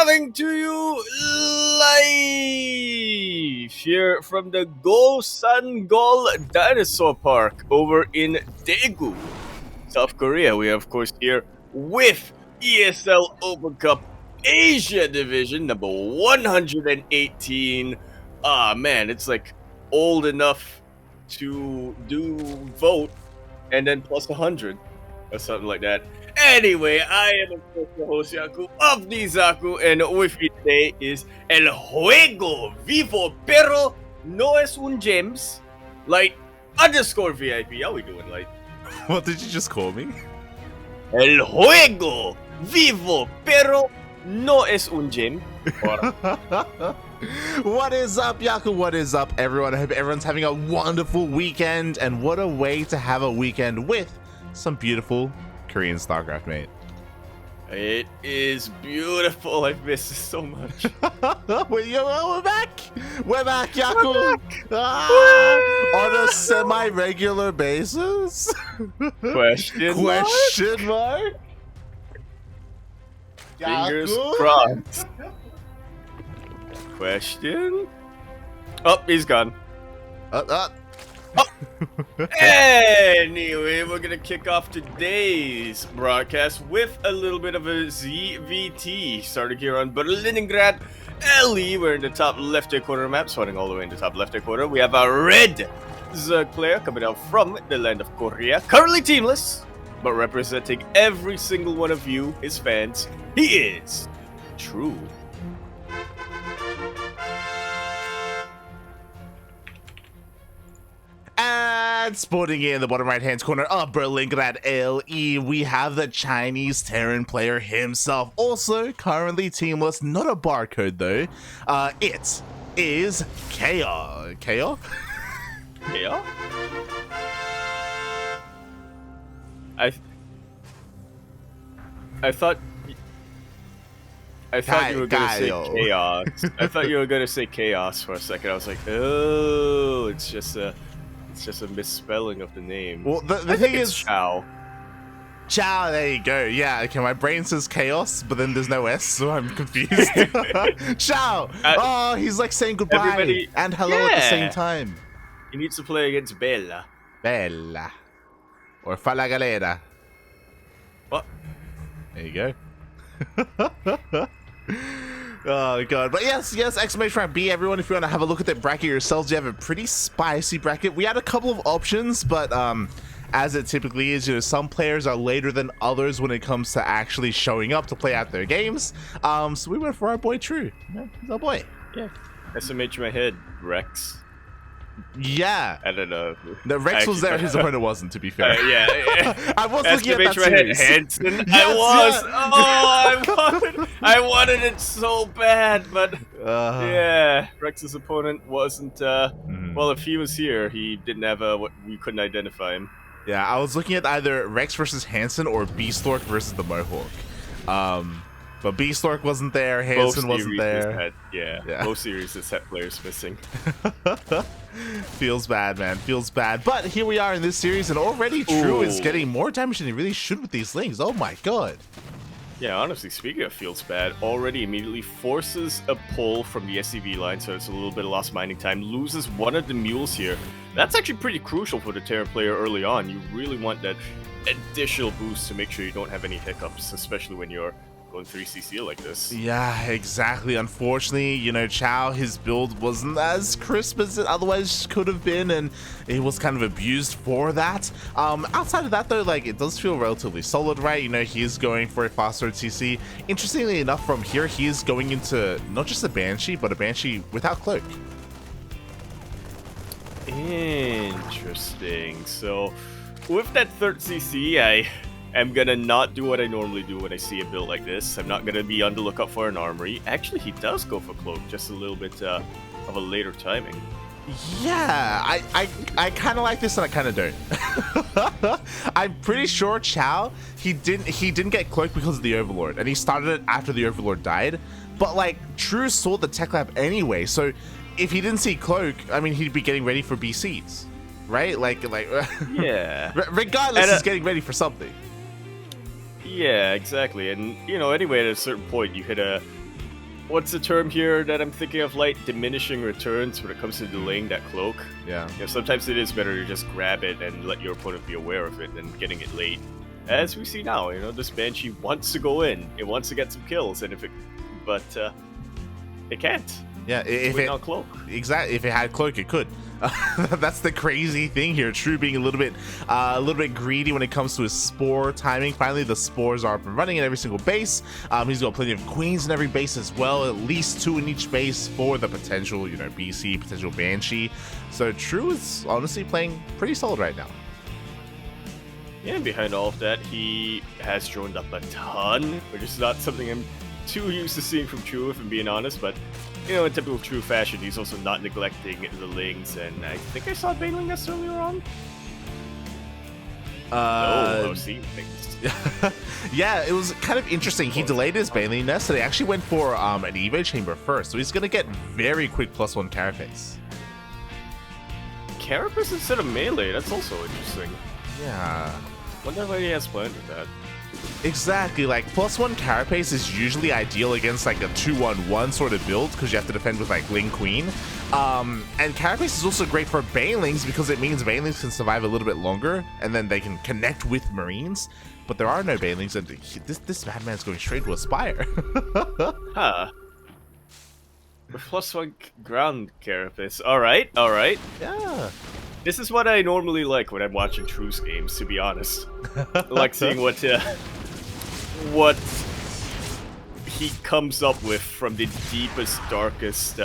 coming to you live here from the Go Sun Gol Dinosaur Park over in Daegu, South Korea. We are, of course, here with ESL Open Cup Asia Division number 118. Ah, man, it's like old enough to do vote and then plus 100 or something like that. Anyway, I am of course the host Yaku of the Zaku, and with me today is El Juego Vivo Pero No Es Un James Light _ VIP. How we doing, Light? What did you just call me? El Juego Vivo Pero No Es Un Gem. What is up, Yaku? What is up, everyone? I hope everyone's having a wonderful weekend, and what a way to have a weekend with some beautiful Korean StarCraft, mate. It is beautiful. I've missed it so much. We're back! We're back, Yaku! On a semi-regular basis? Question mark? Fingers Yaku? crossed. Question? Oh, he's gone. Anyway, we're gonna kick off today's broadcast with a little bit of a ZvT. Starting here on Berlingrad LE. We're in the top left-hand corner map, swatting all the way in the top left-hand corner. We have a red player coming out from the land of Korea, currently teamless, but representing every single one of you, his fans. He is True. And sporting in the bottom right-hand corner of Berlingrad LE, we have the Chinese Terran player himself, also currently teamless, not a barcode though. It is Chao. Chao? Chao? I thought you were gonna say chaos. I thought you were gonna say chaos for a second. I was like, oh, it's just a misspelling of the name. Well, the thing is, Chao. Chao, there you go. Yeah, okay, my brain says chaos, but then there's no S, so I'm confused. Chao! Oh, he's like saying goodbye and hello at the same time. He needs to play against Bella. Bella. Or Fala Galera. What? There you go. Oh god, but yes, exclamation mark B, everyone. If you want to have a look at that bracket yourselves, you have a pretty spicy bracket. We had a couple of options, but as it typically is, you know, some players are later than others when it comes to actually showing up to play out their games. So we went for our boy True. Yeah, he's our boy. Yeah. SMH my head, Rex. Yeah. I don't know. No, Rex was there, his opponent wasn't, to be fair. Yeah. I was looking at that series. Hansen. Yes, I wanted it so bad, but yeah, Rex's opponent wasn't. Well, if he was here, he didn't have we couldn't identify him. Yeah, I was looking at either Rex versus Hansen or Beastlork versus the Mohawk. But Beastlork wasn't there, Hansen wasn't there. Yeah, both series has had players missing. Feels bad, man. Feels bad. But here we are in this series, and already True is getting more damage than he really should with these lings. Oh my god. Yeah, honestly, speaking of feels bad, already immediately forces a pull from the SCV line, so it's a little bit of lost mining time. Loses one of the mules here. That's actually pretty crucial for the Terran player early on. You really want that additional boost to make sure you don't have any hiccups, especially when you're going 3cc like this. Yeah, exactly. Unfortunately, you know, Chao, his build wasn't as crisp as it otherwise could have been, and he was kind of abused for that. Outside of that though, like, it does feel relatively solid, right? You know, he is going for a faster CC. Interestingly enough, from here he is going into not just a Banshee, but a Banshee without cloak. Interesting. So with that 3rd CC, I'm gonna not do what I normally do when I see a build like this. I'm not gonna be on the lookout for an armory. Actually, he does go for cloak, just a little bit of a later timing. Yeah, I kind of like this and I kind of don't. I'm pretty sure Chao, he didn't get cloak because of the Overlord, and he started it after the Overlord died. But like, True saw the tech lab anyway, so if he didn't see cloak, I mean, he'd be getting ready for BCs, right? Like yeah. Regardless, he's getting ready for something. Yeah, exactly. And, you know, anyway, at a certain point, you hit a what's the term here that I'm thinking of? Like diminishing returns when it comes to delaying that cloak. Yeah. Sometimes it is better to just grab it and let your opponent be aware of it than getting it late. As we see now, this Banshee wants to go in. It wants to get some kills, and but it can't. Yeah, if it cloak. Exactly, if it had cloak, it could. That's the crazy thing here. True being a little bit greedy when it comes to his spore timing. Finally, the spores are up and running in every single base. He's got plenty of queens in every base as well, at least 2 in each base for the potential, BC, potential Banshee. So True is honestly playing pretty solid right now. Yeah, and behind all of that, he has droned up a ton, which is not something I'm too used to seeing from True, if I'm being honest, but in typical True fashion, he's also not neglecting the Lings, and I think I saw Baneling Nest earlier on. I was seeing things. Yeah, it was kind of interesting. He delayed his Baneling Nest, and he actually went for an Evo Chamber first, so he's going to get very quick +1 Carapace. Carapace instead of melee, that's also interesting. Yeah. Wonder what he has planned with that. Exactly, like +1 Carapace is usually ideal against like a 2-1-1 sort of build because you have to defend with like Ling Queen. And Carapace is also great for Banelings because it means Banelings can survive a little bit longer and then they can connect with Marines. But there are no Banelings, and this madman's going straight to Aspire. Huh. With +1 ground Carapace. Alright. Yeah. This is what I normally like when I'm watching True's games, to be honest. I like seeing what he comes up with from the deepest, darkest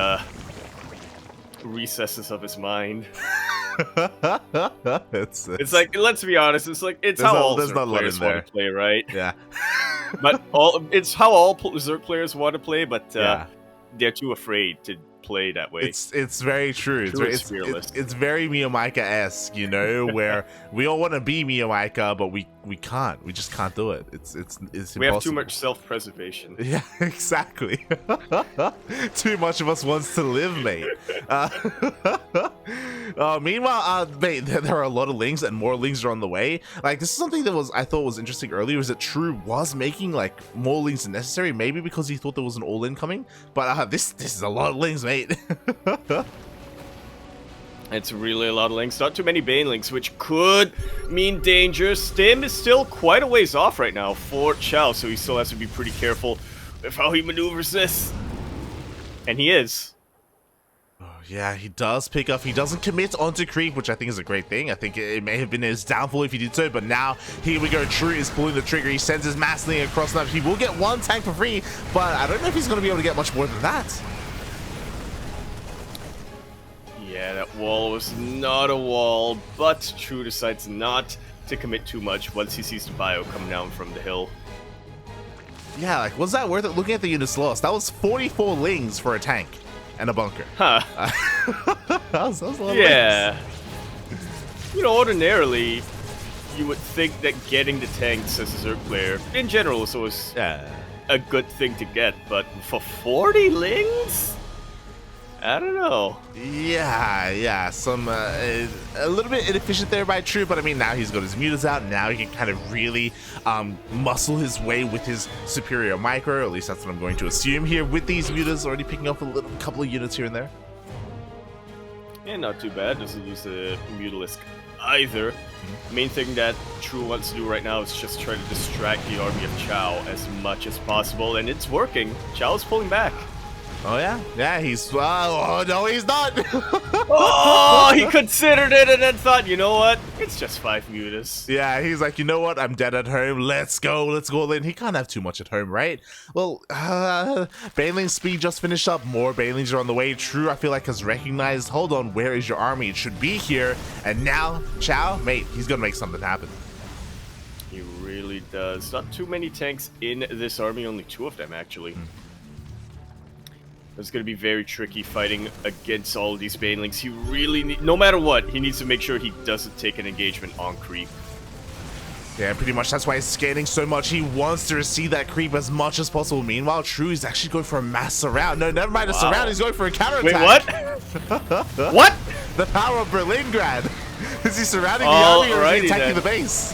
recesses of his mind. It's like, let's be honest, it's how all Zerg players want to play, right? Yeah. But it's how all Zerg players want to play, but they're too afraid to play that way. It's very true. It's very Miyamaika-esque, where we all want to be Miyamaika, but we can't. We just can't do it. It's impossible. We have too much self-preservation. Yeah, exactly. Too much of us wants to live, mate. Meanwhile, mate, there are a lot of Lings, and more Lings are on the way. Like, this is something that I thought was interesting earlier, is that True was making like more Lings than necessary, maybe because he thought there was an all-in coming. But this is a lot of Lings, mate. It's really a lot of Lings. Not too many Banelings, which could mean danger. Stim is still quite a ways off right now for Chao, so he still has to be pretty careful with how he maneuvers this. And he is. Oh, yeah, he does pick up. He doesn't commit onto creep, which I think is a great thing. I think it may have been his downfall if he did so, but now, here we go. True is pulling the trigger. He sends his Massling across now. He will get 1 tank for free, but I don't know if he's going to be able to get much more than that. Yeah, that wall was not a wall, but True decides not to commit too much once he sees the bio come down from the hill. Yeah, like, was that worth it? Looking at the units lost, that was 44 Lings for a tank and a bunker. Huh. that was a lot of yeah. Lings. Ordinarily, you would think that getting the tanks as a Zerg player, in general, is always a good thing to get, but for 40 Lings? I don't know. Yeah, some a little bit inefficient there by True, but I mean, now he's got his mutas out, and now he can kind of really muscle his way with his superior micro. At least that's what I'm going to assume here with these mutas already picking up a couple of units here and there. Yeah, not too bad. Doesn't use the Mutalisk either. Main thing that True wants to do right now is just try to distract the army of Chao as much as possible, and it's working. Chao's pulling back. Oh yeah? Yeah, he's... oh, no, he's not! Oh, he considered it and then thought, you know what? It's just 5 mutas. Yeah, he's like, you know what? I'm dead at home. Let's go in. He can't have too much at home, right? Well, Baneling's speed just finished up. More Banelings are on the way. True, I feel like, has recognized, hold on, where is your army? It should be here. And now, Chao, mate, he's gonna make something happen. He really does. Not too many tanks in this army, only 2 of them, actually. It's going to be very tricky fighting against all of these Banelings. He really no matter what, he needs to make sure he doesn't take an engagement on creep. Yeah, pretty much. That's why he's scanning so much. He wants to receive that creep as much as possible. Meanwhile, True is actually going for a mass surround. No, never mind a surround. He's going for a counter attack. Wait, what? What? The power of Berlingrad. Is he surrounding the army or is he attacking the base?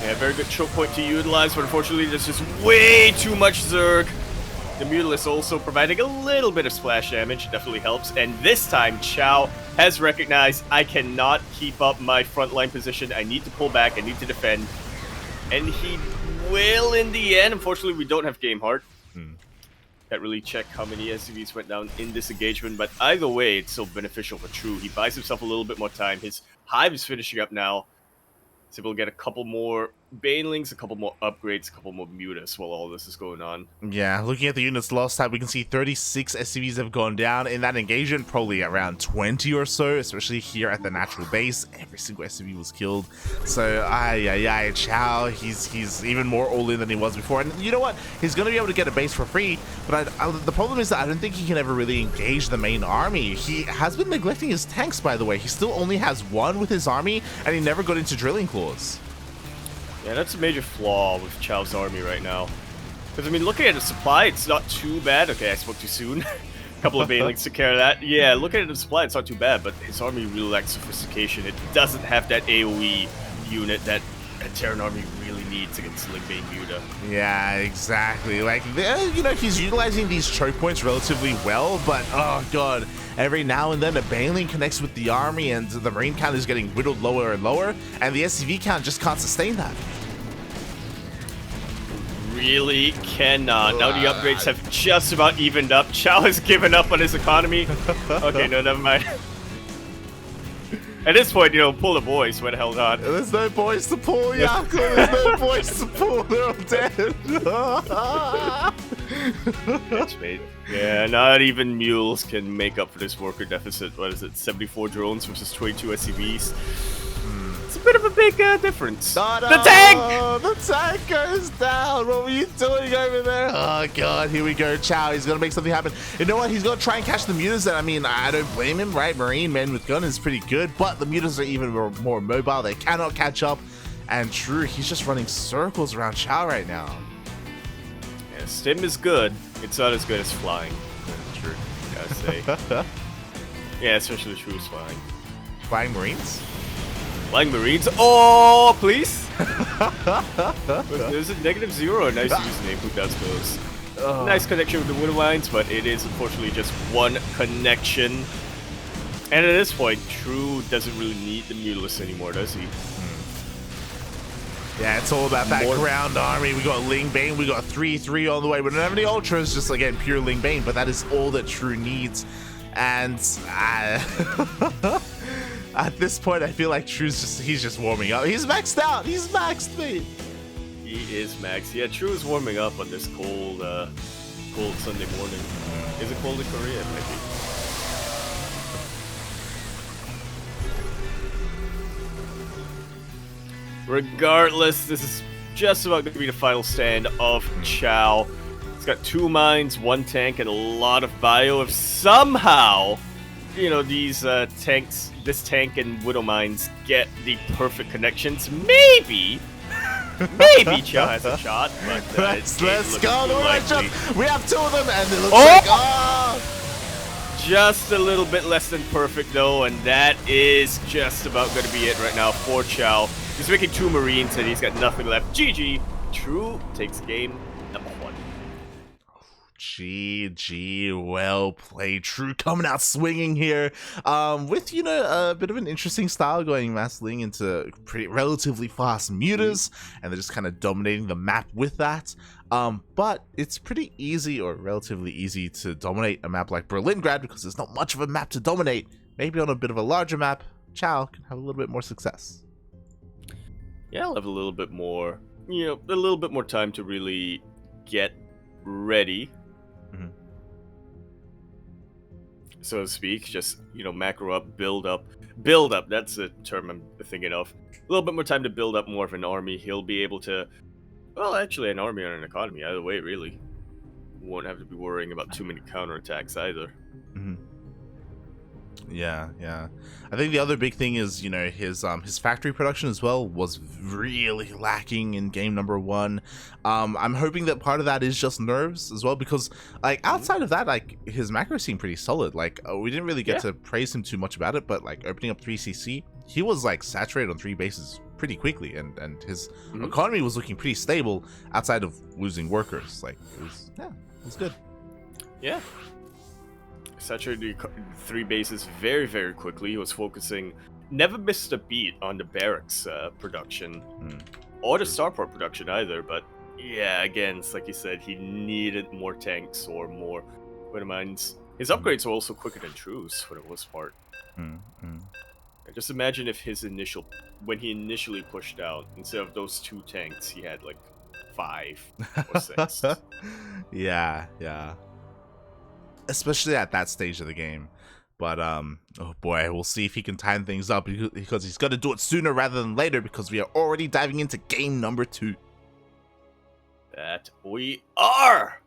Yeah, very good choke point to utilize, but unfortunately there's just way too much Zerg. The Mutalisk also providing a little bit of splash damage, definitely helps. And this time, Chao has recognized I cannot keep up my frontline position. I need to pull back, I need to defend. And he will in the end. Unfortunately, we don't have Game Heart. Can't really check how many SCVs went down in this engagement, but either way, it's still beneficial for True. He buys himself a little bit more time. His Hive is finishing up now. He's able to get a couple more Banelings, a couple more upgrades, a couple more Mutas while all this is going on. Yeah, looking at the units lost tab, we can see 36 SCVs have gone down in that engagement, probably around 20 or so, especially here at the natural base. Every single SCV was killed. So, Chao, he's even more all-in than he was before. And you know what? He's going to be able to get a base for free, but the problem is that I don't think he can ever really engage the main army. He has been neglecting his tanks, by the way. He still only has one with his army, and he never got into drilling claws. Yeah, that's a major flaw with Chao's army right now. Because, I mean, looking at the supply, it's not too bad. Okay, I spoke too soon. A couple of Banelings took care of that. Yeah, looking at the supply, it's not too bad, but his army really lacks sophistication. It doesn't have that AoE unit that a Terran army really needs against Lingbane Muta. Yeah, exactly. Like, you know, he's utilizing these choke points relatively well, but, oh god, every now and then a Baneling connects with the army and the Marine count is getting whittled lower and lower, and the SCV count just can't sustain that. Really cannot. Now the upgrades have just about evened up. Chao has given up on his economy. Okay, no, never mind. At this point, you know, pull the boys. Where the hell not? There's no boys to pull, Yakuzaku. There's no boys to pull. They're all dead. That's mate. Yeah, not even mules can make up for this worker deficit. What is it? 74 drones versus 22 SCVs. It's a bit of a big difference. No, the tank! The tank goes down. What were you doing over there? Oh god, here we go. Chao, he's gonna make something happen. You know what? He's gonna try and catch the mutas. And I mean, I don't blame him, right? Marine man with gun is pretty good, but the mutas are even more mobile. They cannot catch up. And True, he's just running circles around Chao right now. Yeah, Stim is good. It's not as good as flying. True, gotta say. Yeah, especially True's flying. Flying Marines? Flying Marines? Oh, please! There's a -0. Nice username. Who does those? Nice connection with the Widow Lines, but it is unfortunately just one connection. And at this point, True doesn't really need the Mutalisk anymore, does he? Yeah, it's all about that ground army. We got Lingbane, we got 3-3 on the way. We don't have any ultras, just again pure Lingbane, but that is all that True needs. And at this point, I feel like he's just warming up. He's maxed out. He's maxed, mate. He is maxed. Yeah, True is warming up on this cold Sunday morning. Is it cold in Korea? It might be. Regardless, this is just about going to be the final stand of Chao. He's got 2 mines, 1 tank, and a lot of bio. If somehow, you know, these tanks, this tank and Widow mines get the perfect connections, maybe Chao has a shot. But let's go. We have 2 of them, and it looks like just a little bit less than perfect though, and that is just about going to be it right now for Chao. He's making 2 Marines, and he's got nothing left. GG. True takes game number 1. GG, well played. True coming out swinging here, with, you know, a bit of an interesting style, going massing into pretty relatively fast mutas, and they're just kind of dominating the map with that. But it's pretty easy, or relatively easy, to dominate a map like Berlingrad, because there's not much of a map to dominate. Maybe on a bit of a larger map, Chao can have a little bit more success. Yeah, I'll have a little bit more, you know, a little bit more time to really get ready, so to speak. Just, you know, macro up, build up. That's the term I'm thinking of. A little bit more time to build up more of an army. He'll be able to, well, actually, an army or an economy. Either way, really. Won't have to be worrying about too many counterattacks either. Yeah. I think the other big thing is, you know, his factory production as well was really lacking in game number 1. I'm hoping that part of that is just nerves as well, because like outside of that, like his macros seem pretty solid. Like we didn't really get to praise him too much about it, but like opening up 3CC, he was like saturated on 3 bases pretty quickly, and his economy was looking pretty stable outside of losing workers. Like it was good. Yeah. Saturated the 3 bases very, very quickly. He was focusing, never missed a beat on the barracks production or the starport production either. But yeah, again, it's like you said, he needed more tanks or more wind mines. His upgrades were also quicker than True's for the most part. Just imagine if when he initially pushed out, instead of those 2 tanks, he had like 5 or 6. Yeah. Especially at that stage of the game. But oh boy, we'll see if he can time things up, because he's got to do it sooner rather than later, because we are already diving into game number 2. That we are!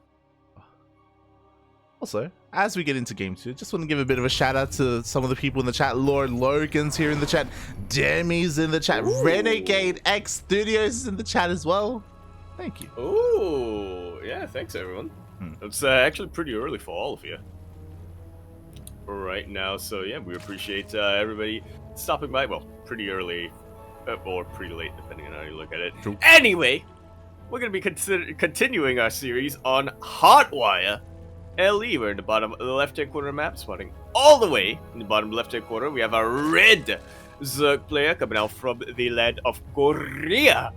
Also, as we get into game 2, just want to give a bit of a shout out to some of the people in the chat. Lord Logan's here in the chat, Demi's in the chat, Renegade X Studios is in the chat as well. Thank you. Oh, yeah, thanks everyone. It's actually pretty early for all of you right now, so yeah, we appreciate everybody stopping by. Well, pretty early or pretty late, depending on how you look at it. True. Anyway, we're going to be continuing our series on Hotwire LE. We're in the bottom of the left-hand corner map, spotting all the way in the bottom left-hand corner. We have a red Zerg player coming out from the land of Korea.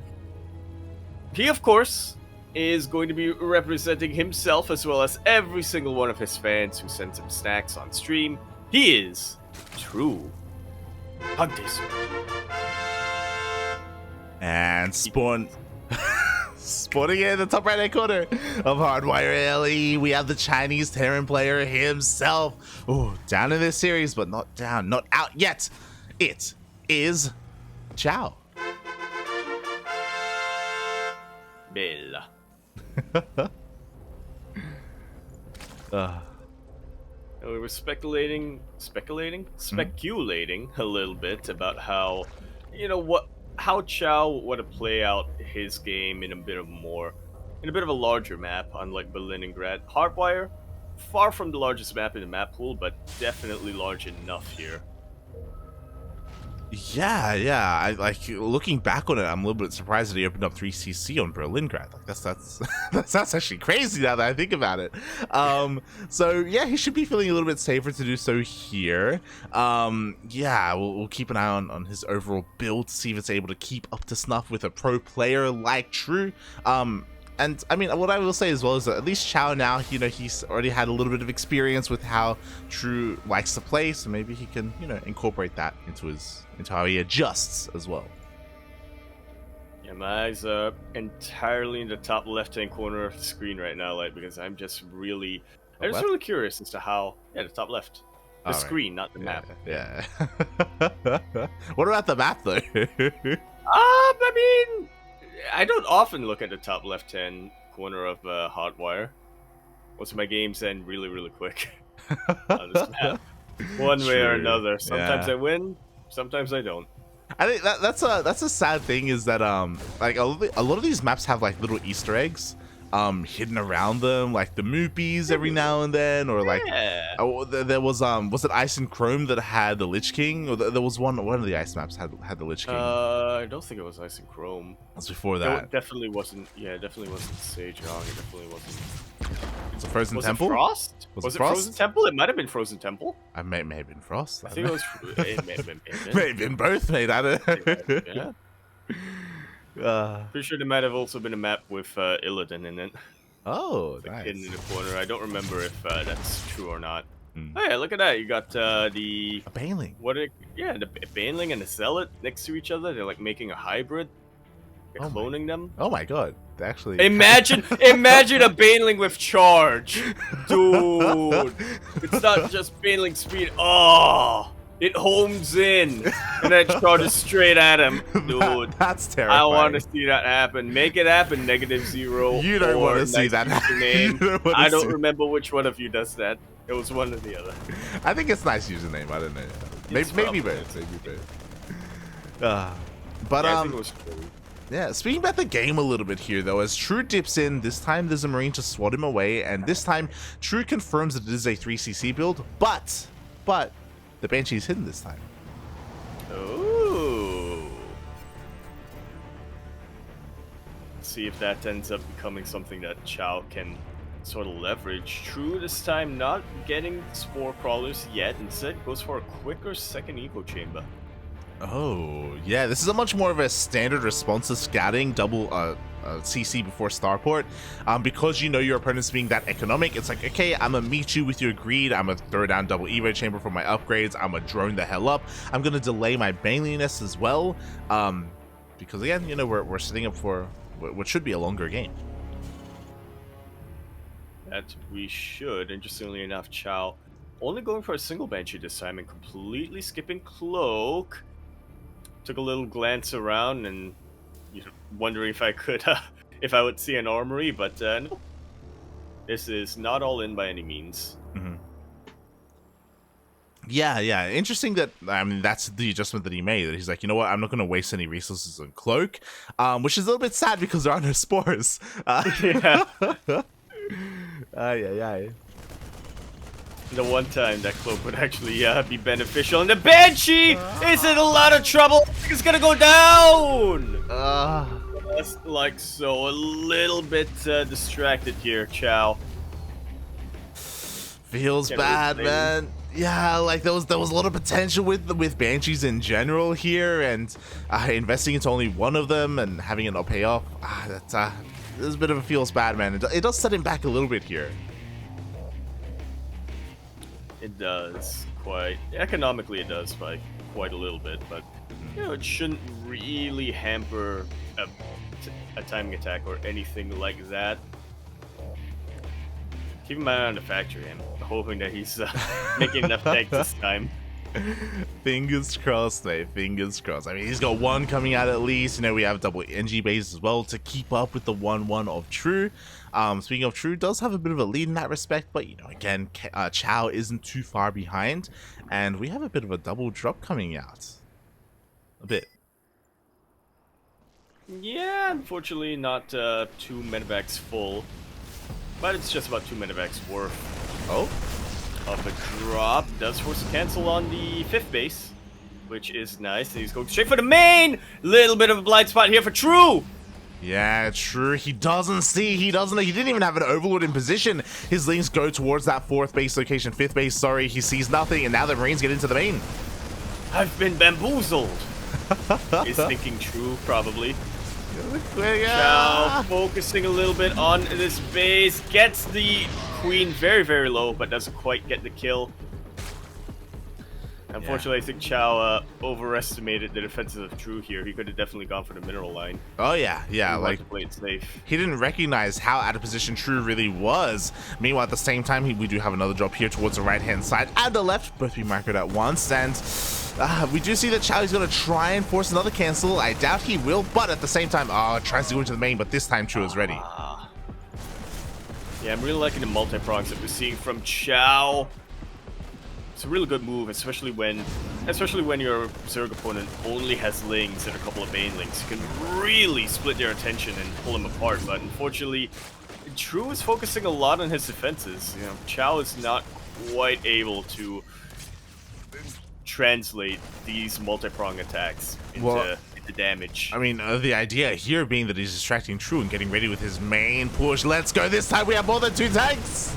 He, of course, is going to be representing himself as well as every single one of his fans who sends him snacks on stream. He is True Hunters. And spawning in the top right hand corner of Hardwire LE, we have the Chinese Terran player himself. Oh, down in this series, but not out yet. It is Chao. Bella. We were speculating a little bit about how, how Chao would have play out his game in a bit of a larger map, unlike Berlingrad. Hardwire, far from the largest map in the map pool, but definitely large enough here. Yeah. I like looking back on it. I'm a little bit surprised that he opened up 3cc on Berlingrad. Like that's actually crazy now that I think about it. So yeah, he should be feeling a little bit safer to do so here. Yeah, we'll keep an eye on his overall build to see if it's able to keep up to snuff with a pro player like True. And I mean, what I will say as well is that at least Chao now, he's already had a little bit of experience with how True likes to play, so maybe he can, incorporate that into how he adjusts as well. Yeah, my eyes are entirely in the top left-hand corner of the screen right now, because I'm just really curious as to how. Yeah, the top left. The screen, not the map. Yeah. What about the map though? I mean, I don't often look at the top left-hand corner of Hotwire. Most of my games end really, really quick on this map, one way or another. Sometimes I win, sometimes I don't. I think that's a sad thing, is that like a lot of these maps have like little Easter eggs hidden around them, like the Moopies every now and then, or like there was it Ice and Chrome that had the Lich King, or there was one of the ice maps had the Lich King. I don't think it was Ice and Chrome. That's before that. It definitely wasn't. Yeah, it definitely wasn't Sage Young. It definitely wasn't. Was it Frozen Temple? It Frost? Was it Frozen Temple? It might have been Frozen Temple. I may have been Frost. I think it was. It may have been. May have been both, mate. I don't know. Yeah. Pretty sure there might have also been a map with Illidan in it. Oh, like nice. Hidden in the corner. I don't remember if that's true or not. Oh yeah, look at that. You got a Baneling. The Baneling and the Zealot next to each other. They're like making a hybrid. They're cloning them. Oh my god. They actually imagine a Baneling with charge. Dude. It's not just Baneling speed. Oh, it homes in and then charges straight at him. Dude. That's terrifying. I want to see that happen. Make it happen, -0. You don't want to see that happen. I don't remember which one of you does that. It was one or the other. I think it's nice username. I don't know. Maybe both. But I think it was cool. Yeah, speaking about the game a little bit here, though, as True dips in, this time there's a Marine to swat him away, and this time True confirms that it is a 3cc build, but the Banshee's hidden this time. Ooh. Let's see if that ends up becoming something that Chao can sort of leverage. True this time not getting spore crawlers yet. Instead goes for a quicker second eco chamber. Oh, yeah, this is a much more of a standard responsive scatting double CC before starport. Because you know your opponent's being that economic, it's like, okay, I'm gonna meet you with your greed, I'm gonna throw down double evo chamber for my upgrades, I'm gonna drone the hell up, I'm gonna delay my baneliness as well. Because again, you know, we're setting up for what should be a longer game. That we should. Interestingly enough, Chao only going for a single Banshee this time and completely skipping Cloak. Took a little glance around and wondering if I could, if I would see an armory, but no. This is not all in by any means. Mm-hmm. Yeah. Interesting that, I mean, that's the adjustment that he made. That he's like, you know what, I'm not going to waste any resources on Cloak, which is a little bit sad because there are no spores. Yeah. Aye. The one time that Cloak would actually be beneficial, and the Banshee is in a lot of trouble. It's gonna go down. Just like so, a little bit distracted here, Chao. Feels bad, man. Yeah, like there was a lot of potential with Banshees in general here, and investing into only one of them and having it not pay off. That's a bit of a feels bad, man. It does set him back a little bit here. It does quite economically. It does by quite a little bit, but it shouldn't really hamper a timing attack or anything like that. Keep my eye on the factory. I'm hoping that he's making enough tanks this time. Fingers crossed, mate. Fingers crossed. I mean, he's got one coming out at least. You know, we have double NG base as well to keep up with the 1-1 of True. Speaking of True, does have a bit of a lead in that respect, but, you know, again, Chao isn't too far behind, and we have a bit of a double drop coming out. A bit. Yeah, unfortunately not 2 medevacs full, but it's just about 2 medevacs worth of a drop. Does force a cancel on the 5th base, which is nice. And he's going straight for the main. Little bit of a blind spot here for True. Yeah, True. He didn't even have an overlord in position. His links go towards that 4th base location, 5th base, sorry. He sees nothing, and now the Marines get into the main. I've been bamboozled. He's thinking True, probably. Chao focusing a little bit on this base. Gets the Queen very, very low, but doesn't quite get the kill. Unfortunately, I think Chao overestimated the defenses of True here. He could have definitely gone for the mineral line. Oh yeah, like to play it safe. He didn't recognize how out of position True really was. Meanwhile, at the same time, we do have another drop here towards the right-hand side and the left, both being marked at once. And we do see that Chao is going to try and force another cancel. I doubt he will, but at the same time, tries to go into the main, but this time True is ready. Yeah, I'm really liking the multi-prongs that we're seeing from Chao. It's a really good move, especially when your Zerg opponent only has Lings and a couple of Bane Links. You can really split their attention and pull them apart, but unfortunately, True is focusing a lot on his defenses. You know, Chao is not quite able to translate these multi-prong attacks into damage. I mean, the idea here being that he's distracting True and getting ready with his main push. Let's go. This time we have more than 2 tanks.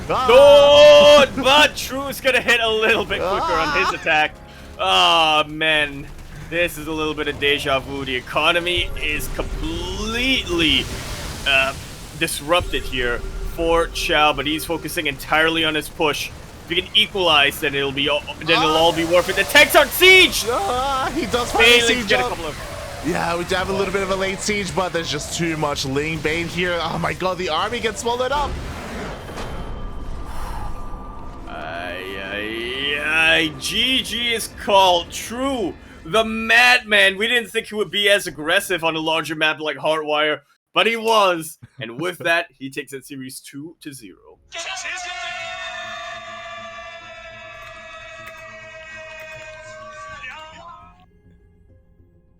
Good, but True's gonna hit a little bit quicker on his attack. Oh man, this is a little bit of deja vu. The economy is completely disrupted here for Chao, but he's focusing entirely on his push. If he can equalize, then it'll all be worth it. The tanks are siege. He does siege. Get a couple of. Yeah, we do have a little bit of a late siege, but there's just too much Ling bait here. Oh my god, the army gets swallowed up. GG is called. True, the madman. We didn't think he would be as aggressive on a larger map like Hardwire, but he was. And with that, he takes that series 2-0.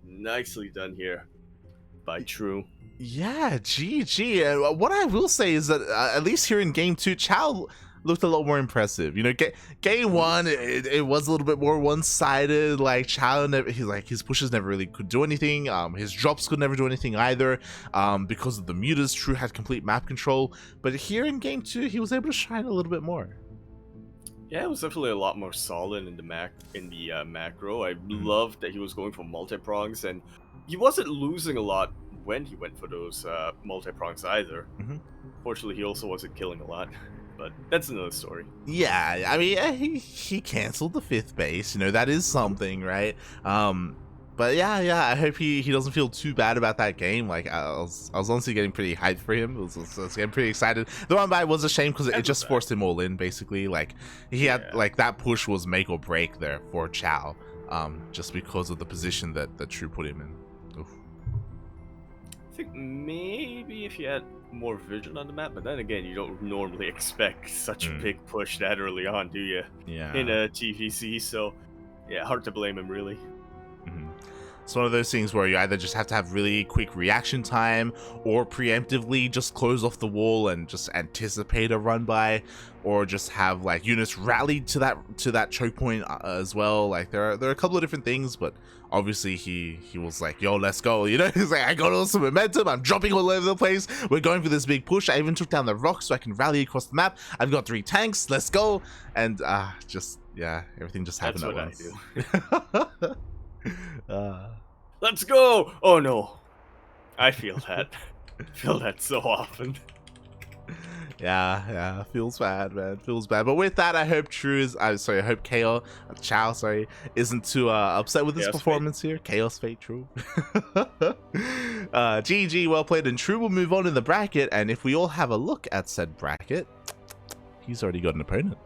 Nicely done here by True. Yeah, GG. What I will say is that at least here in game 2, Chao looked a lot more impressive. You know, game one, it was a little bit more one-sided. Like Chao, his pushes never really could do anything. His drops could never do anything either. Because of the mutas, True had complete map control. But here in game two, he was able to shine a little bit more. Yeah, it was definitely a lot more solid in the macro. I loved that he was going for multi-prongs, and he wasn't losing a lot when he went for those multi-prongs either. Fortunately, he also wasn't killing a lot, but that's another story. Yeah, I mean, he canceled the 5th base. You know, that is something, right? But yeah, I hope he doesn't feel too bad about that game. Like, I was honestly getting pretty hyped for him. I was getting pretty excited. The one by was a shame because it just forced him all in, basically. Like, he had, like, that push was make or break there for Chao, just because of the position that True put him in. Oof. I think maybe if you had more vision on the map, but then again, you don't normally expect such a big push that early on, do you? Yeah. In a TVC, so yeah, hard to blame him, really. It's one of those things where you either just have to have really quick reaction time or preemptively just close off the wall and just anticipate a run by, or just have like units rallied to that choke point as well. Like there are a couple of different things, but obviously he was like, yo, let's go, you know. He's like, I got all some momentum, I'm jumping all over the place, we're going for this big push. I even took down the rock so I can rally across the map. I've got 3 tanks, let's go. And just, yeah, everything just happened at once. Let's go! Oh no, I feel that. I feel that so often. Yeah, feels bad, man. Feels bad. But with that, I hope I hope Chao, isn't too upset with his performance here. Chaos Fate, True. GG, well played, and True will move on in the bracket. And if we all have a look at said bracket, he's already got an opponent.